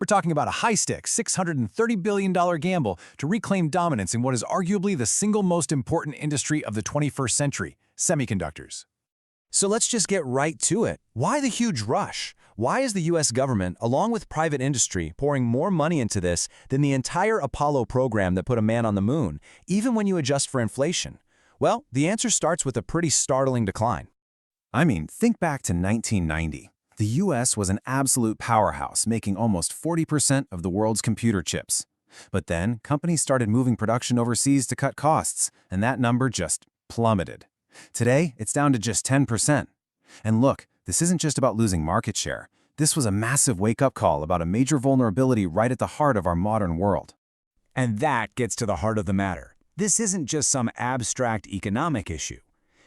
We're talking about a high-stakes, $630 billion gamble to reclaim dominance in what is arguably the single most important industry of the 21st century, semiconductors. So let's just get right to it. Why the huge rush? Why is the US government, along with private industry, pouring more money into this than the entire Apollo program that put a man on the moon, even when you adjust for inflation? Well, the answer starts with a pretty startling decline. I mean, think back to 1990. The US was an absolute powerhouse, making almost 40% of the world's computer chips. But then, companies started moving production overseas to cut costs, and that number just plummeted. Today, it's down to just 10%. And look, this isn't just about losing market share. This was a massive wake-up call about a major vulnerability right at the heart of our modern world. And that gets to the heart of the matter. This isn't just some abstract economic issue.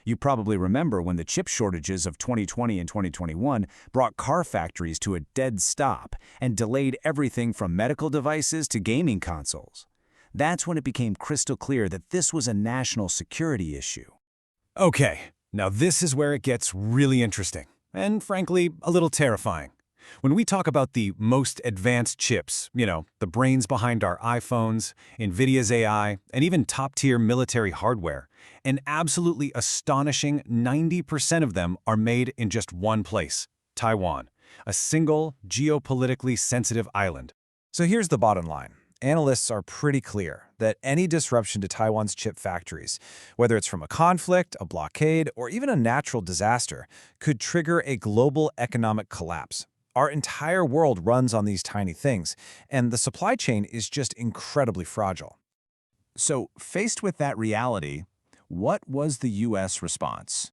You probably remember when the chip shortages of 2020 and 2021 brought car factories to a dead stop and delayed everything from medical devices to gaming consoles. That's when it became crystal clear that this was a national security issue. Okay, now this is where it gets really interesting, and frankly, a little terrifying. When we talk about the most advanced chips, the brains behind our iPhones, NVIDIA's AI, and even top-tier military hardware, an absolutely astonishing 90% of them are made in just one place, Taiwan, a single geopolitically sensitive island. So here's the bottom line. Analysts are pretty clear that any disruption to Taiwan's chip factories, whether it's from a conflict, a blockade, or even a natural disaster, could trigger a global economic collapse. Our entire world runs on these tiny things, and the supply chain is just incredibly fragile. So, faced with that reality, what was the U.S. response?